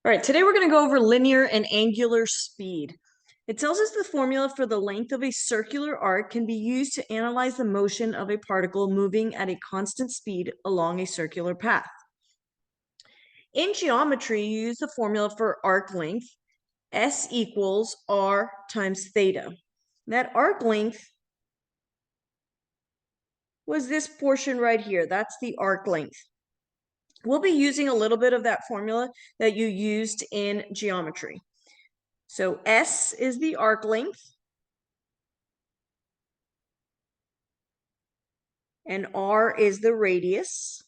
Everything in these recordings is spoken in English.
All right, today we're going to go over linear and angular speed. It tells us the formula for the length of a circular arc can be used to analyze the motion of a particle moving at a constant speed along a circular path. In geometry, you use the formula for arc length, S equals R times theta. That arc length was this portion right here. That's the arc length. We'll be using a little bit of that formula that you used in geometry. So S is the arc length, and R is the radius.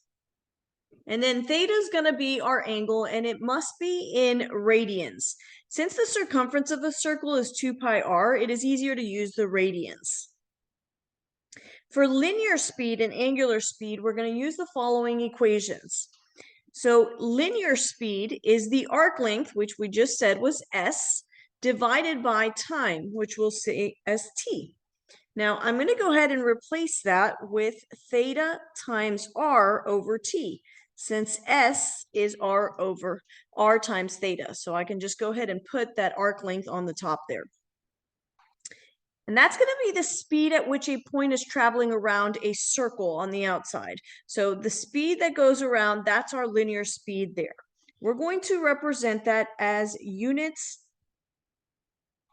And then theta is going to be our angle, and it must be in radians. Since the circumference of the circle is 2 pi r, it is easier to use the radians. For linear speed and angular speed, we're going to use the following equations. So linear speed is the arc length, which we just said was s, divided by time, which we'll say as t. Now, I'm going to go ahead and replace that with theta times r over t, since s is r over r times theta. So I can just go ahead and put that arc length on the top there. And that's going to be the speed at which a point is traveling around a circle on the outside. So the speed that goes around, that's our linear speed there. We're going to represent that as units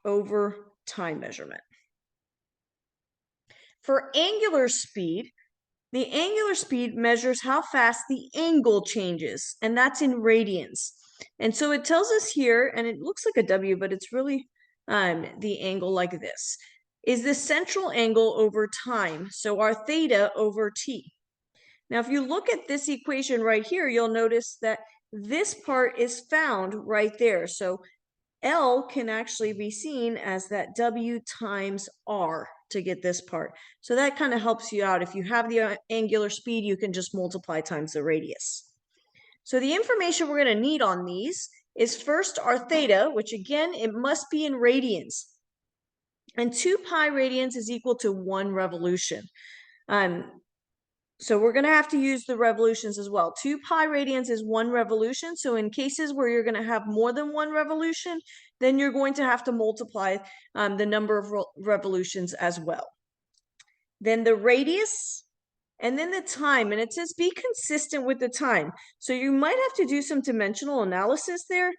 over time measurement. For angular speed, the angular speed measures how fast the angle changes, and that's in radians. And so it tells us here, and it looks like a W, but it's really the angle like this, is the central angle over time, so our theta over t. Now, if you look at this equation right here, you'll notice that this part is found right there. So L can actually be seen as that W times R to get this part. So that kind of helps you out. If you have the angular speed, you can just multiply times the radius. So the information we're going to need on these is first our theta, which again, it must be in radians. And 2 pi radians is equal to 1 revolution. So we're going to have to use the revolutions as well. 2 pi radians is 1 revolution. So in cases where you're going to have more than 1 revolution, then you're going to have to multiply the number of revolutions as well. Then the radius, and then the time. And it says be consistent with the time. So you might have to do some dimensional analysis there,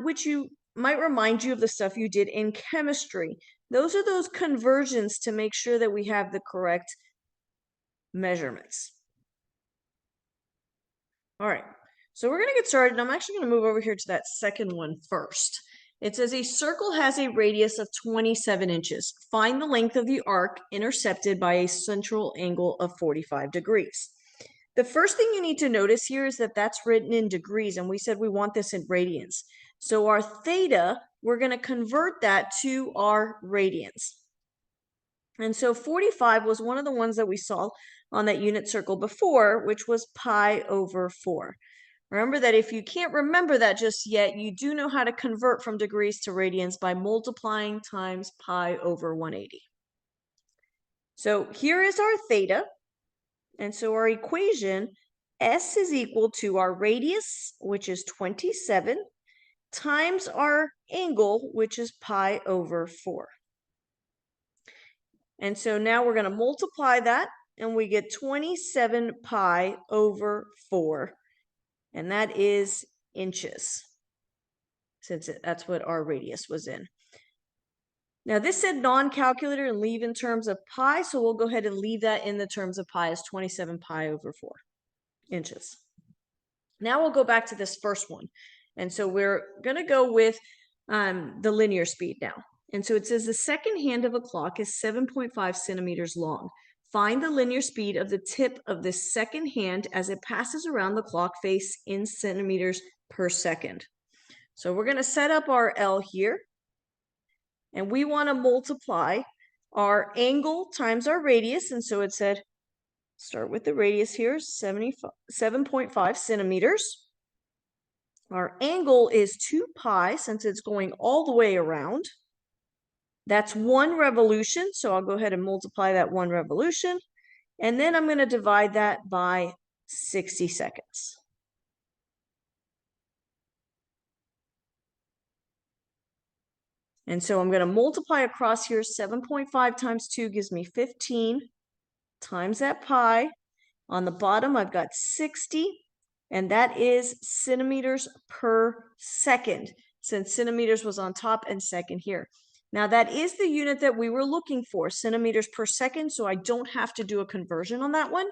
which you might remind you of the stuff you did in chemistry. Those are those conversions to make sure that we have the correct measurements. All right, so we're going to get started. And I'm actually going to move over here to that second one first. It says a circle has a radius of 27 inches. Find the length of the arc intercepted by a central angle of 45 degrees. The first thing you need to notice here is that that's written in degrees, and we said we want this in radians. So our theta, we're going to convert that to our radians. And so 45 was one of the ones that we saw on that unit circle before, which was pi over 4. Remember that if you can't remember that just yet, you do know how to convert from degrees to radians by multiplying times pi over 180. So here is our theta. And so our equation, S is equal to our radius, which is 27, times our angle, which is pi over 4. And so now we're going to multiply that, and we get 27 pi over 4. And that is inches, since that's what our radius was in. Now, this said non-calculator and leave in terms of pi, so we'll go ahead and leave that in the terms of pi as 27 pi over 4 inches. Now we'll go back to this first one. And so we're going to go with the linear speed now. And so it says the second hand of a clock is 7.5 centimeters long. Find the linear speed of the tip of the second hand as it passes around the clock face in centimeters per second. So we're going to set up our L here. And we want to multiply our angle times our radius. And so it said, start with the radius here, 7.5 centimeters. Our angle is 2 pi, since it's going all the way around. That's 1 revolution, so I'll go ahead and multiply that 1 revolution. And then I'm going to divide that by 60 seconds. And so I'm going to multiply across here. 7.5 times 2 gives me 15 times that pi. On the bottom, I've got 60, and that is centimeters per second, since centimeters was on top and second here. Now, that is the unit that we were looking for, centimeters per second, so I don't have to do a conversion on that one.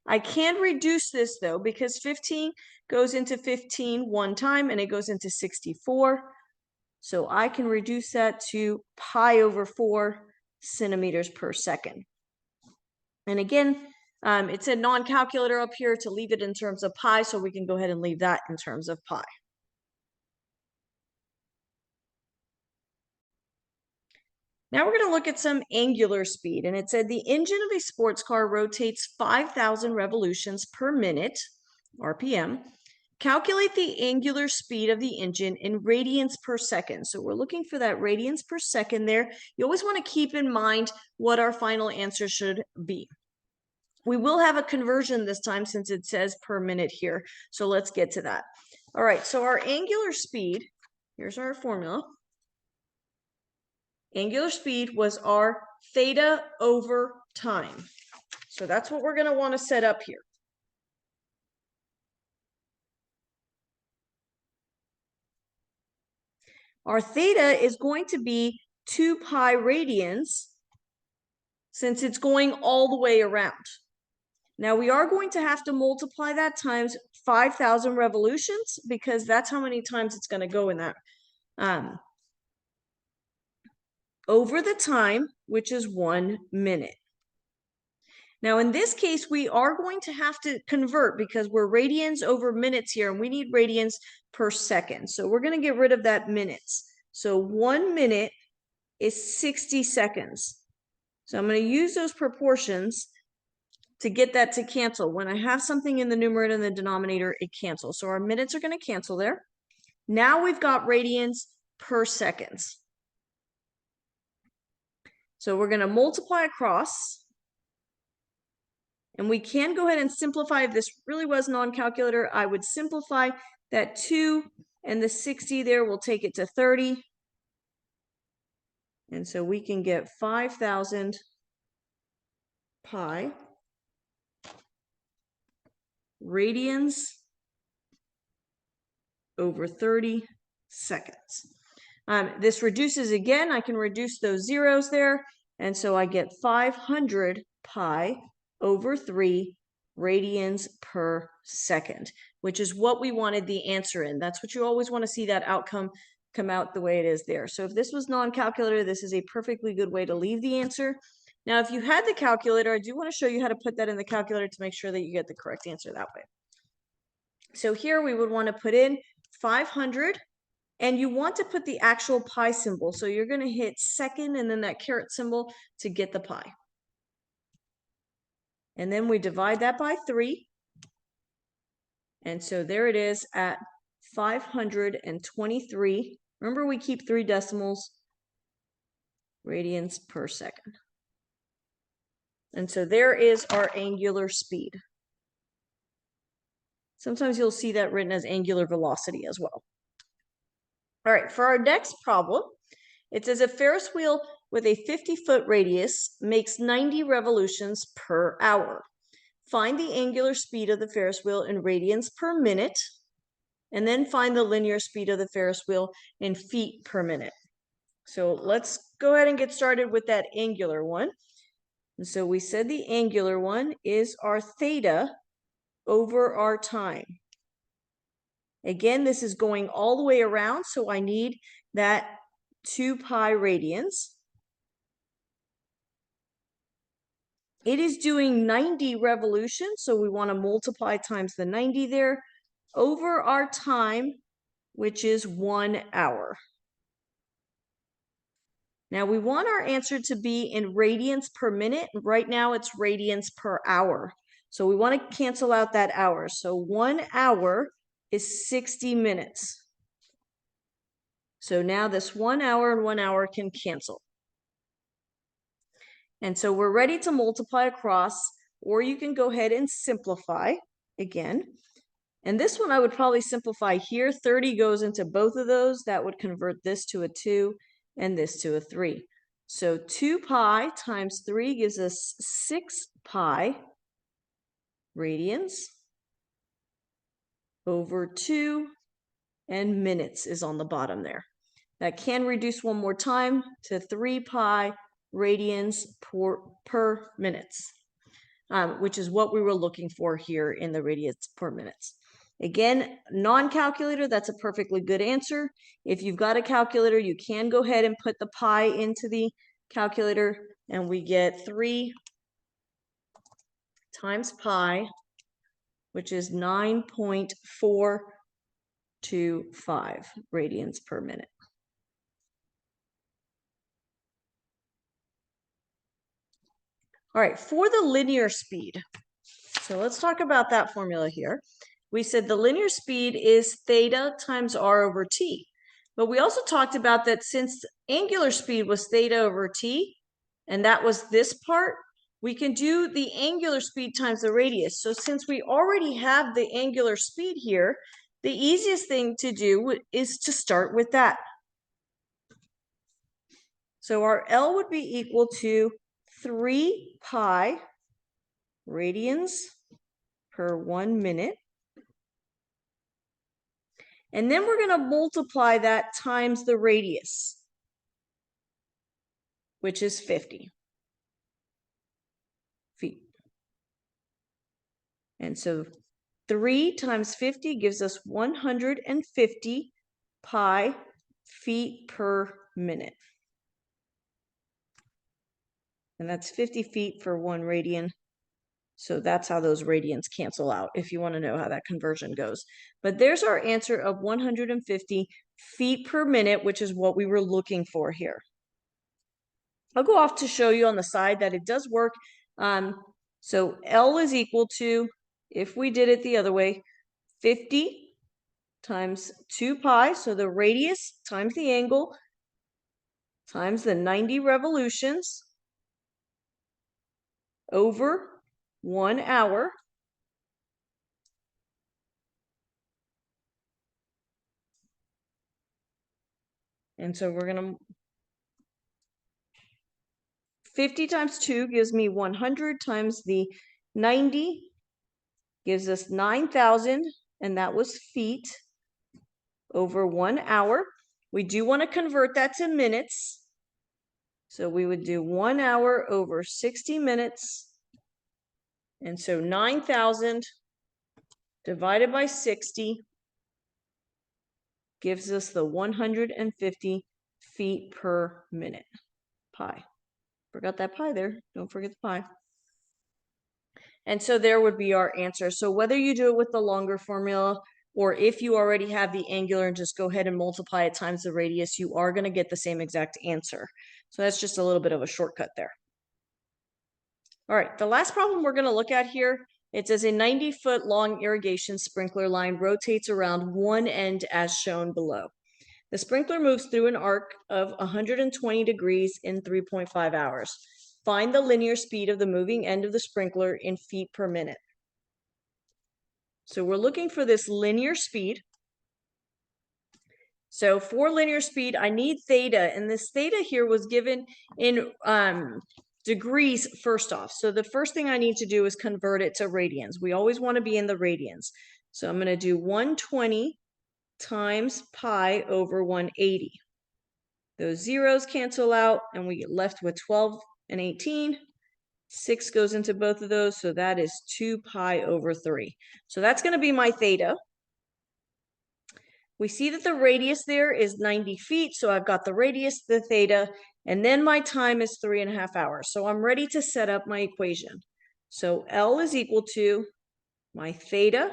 I can reduce this, though, because 15 goes into 15 one time, and it goes into 64. So I can reduce that to pi over 4 centimeters per second. And again, it said non-calculator up here to leave it in terms of pi, so we can go ahead and leave that in terms of pi. Now we're going to look at some angular speed, and it said the engine of a sports car rotates 5,000 revolutions per minute, RPM. Calculate the angular speed of the engine in radians per second. So we're looking for that radians per second there. You always want to keep in mind what our final answer should be. We will have a conversion this time since it says per minute here. So let's get to that. All right, so our angular speed, here's our formula. Angular speed was our theta over time. So that's what we're going to want to set up here. Our theta is going to be 2 pi radians since it's going all the way around. Now we are going to have to multiply that times 5,000 revolutions because that's how many times it's going to go in that. Over the time, which is 1 minute. Now, in this case, we are going to have to convert because we're radians over minutes here, and we need radians per second. So we're going to get rid of that minutes. So 1 minute is 60 seconds. So I'm going to use those proportions to get that to cancel. When I have something in the numerator and the denominator, it cancels. So our minutes are going to cancel there. Now we've got radians per seconds. So we're going to multiply across. And we can go ahead and simplify. If this really was non-calculator, I would simplify that 2 and the 60 there. We'll take it to 30. And so we can get 5,000 pi radians over 30 seconds. This reduces again. I can reduce those zeros there. And so I get 500 pi over 3 radians per second, which is what we wanted the answer in. That's what you always want to see that outcome come out the way it is there. So if this was non-calculator, this is a perfectly good way to leave the answer. Now, if you had the calculator, I do want to show you how to put that in the calculator to make sure that you get the correct answer that way. So here we would want to put in 500. And you want to put the actual pi symbol. So you're going to hit second and then that caret symbol to get the pi. And then we divide that by 3. And so there it is at 523. Remember, we keep 3 decimals, radians per second. And so there is our angular speed. Sometimes you'll see that written as angular velocity as well. All right, for our next problem, it says a Ferris wheel with a 50-foot radius makes 90 revolutions per hour. Find the angular speed of the Ferris wheel in radians per minute, and then find the linear speed of the Ferris wheel in feet per minute. So let's go ahead and get started with that angular one. And so we said the angular one is our theta over our time. Again, this is going all the way around, so I need that 2 pi radians. It is doing 90 revolutions, so we want to multiply times the 90 there over our time, which is 1 hour. Now we want our answer to be in radians per minute. Right now it's radians per hour. So we want to cancel out that hour. So 1 hour is 60 minutes. So now this 1 hour and 1 hour can cancel. And so we're ready to multiply across, or you can go ahead and simplify again. And this one I would probably simplify here. 30 goes into both of those. That would convert this to a 2, and this to a 3. So 2 pi times 3 gives us 6 pi radians over 2, and minutes is on the bottom there. That can reduce one more time to 3 pi radians per minutes, which is what we were looking for here in the radians per minutes. Again, non-calculator, that's a perfectly good answer. If you've got a calculator, you can go ahead and put the pi into the calculator, and we get 3 times pi, which is 9.425 radians per minute. All right, for the linear speed, so let's talk about that formula here. We said the linear speed is theta times r over t. But we also talked about that since angular speed was theta over t, and that was this part, we can do the angular speed times the radius. So since we already have the angular speed here, the easiest thing to do is to start with that. So our L would be equal to 3 pi radians per 1 minute. And then we're going to multiply that times the radius, which is 50 feet. And so 3 times 50 gives us 150 pi feet per minute. And that's 50 feet for 1 radian. So that's how those radians cancel out, if you want to know how that conversion goes. But there's our answer of 150 feet per minute, which is what we were looking for here. I'll go off to show you on the side that it does work. So L is equal to, if we did it the other way, 50 times 2 pi, so the radius times the angle, times the 90 revolutions, over 1 hour. And so we're going to, 50 times 2 gives me 100 times the 90 gives us 9,000, and that was feet over 1 hour. We do want to convert that to minutes. So we would do 1 hour over 60 minutes. And so 9,000 divided by 60 gives us the 150 feet per minute. Pi. Forgot that pi there. Don't forget the pi. And so there would be our answer. So whether you do it with the longer formula, or if you already have the angular and just go ahead and multiply it times the radius, you are going to get the same exact answer. So that's just a little bit of a shortcut there. All right, the last problem we're going to look at here, it says a 90-foot long irrigation sprinkler line rotates around one end as shown below. The sprinkler moves through an arc of 120 degrees in 3.5 hours. Find the linear speed of the moving end of the sprinkler in feet per minute. So we're looking for this linear speed. So for linear speed, I need theta, and this theta here was given in degrees first off. So the first thing I need to do is convert it to radians. We always want to be in the radians. So I'm going to do 120 times pi over 180. Those zeros cancel out, and we get left with 12 and 18. 6 goes into both of those, so that is 2 pi over 3. So that's going to be my theta. We see that the radius there is 90 feet, so I've got the radius, the theta, and then my time is 3.5 hours. So I'm ready to set up my equation. So L is equal to my theta,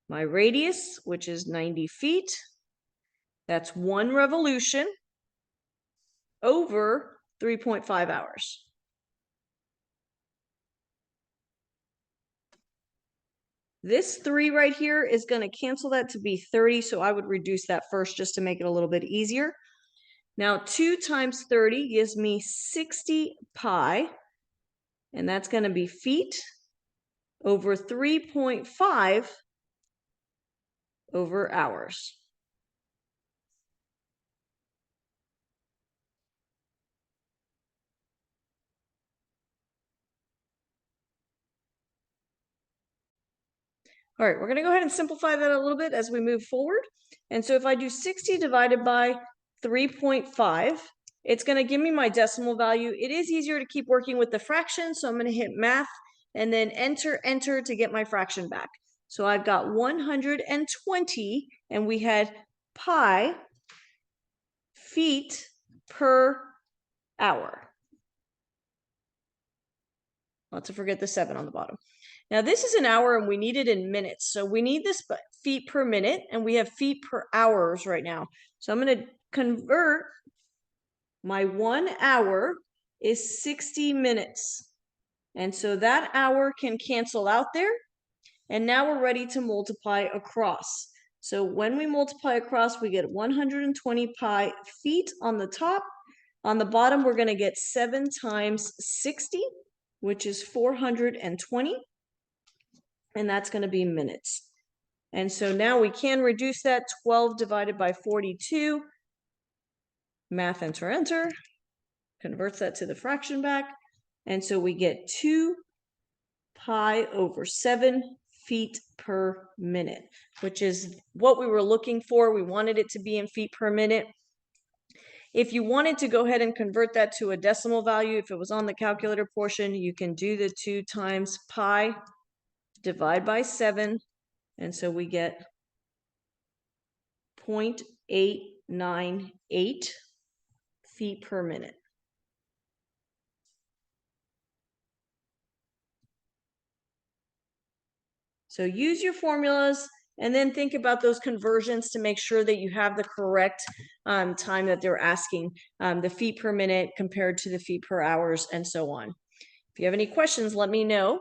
my radius, which is 90 feet. That's 1 revolution over 3.5 hours. This 3 right here is going to cancel that to be 30, so I would reduce that first just to make it a little bit easier. Now 2 times 30 gives me 60 pi, and that's going to be feet over 3.5 over hours. All right, we're going to go ahead and simplify that a little bit as we move forward. And so if I do 60 divided by 3.5, it's going to give me my decimal value. It is easier to keep working with the fraction, so I'm going to hit math and then enter to get my fraction back. So I've got 120, and we had pi feet per hour. Not to forget the 7 on the bottom. Now this is an hour and we need it in minutes. So we need this feet per minute, and we have feet per hours right now. So I'm going to convert my 1 hour is 60 minutes. And so that hour can cancel out there. And now we're ready to multiply across. So when we multiply across, we get 120 pi feet on the top. On the bottom, we're going to get 7 times 60, which is 420. And that's going to be minutes. And so now we can reduce that. 12 divided by 42. Math, enter. Converts that to the fraction back. And so we get 2 pi over 7 feet per minute, which is what we were looking for. We wanted it to be in feet per minute. If you wanted to go ahead and convert that to a decimal value, if it was on the calculator portion, you can do the 2 times pi, divide by 7, and so we get 0.898 feet per minute. So use your formulas and then think about those conversions to make sure that you have the correct time that they're asking, the feet per minute compared to the feet per hours, and so on. If you have any questions, let me know.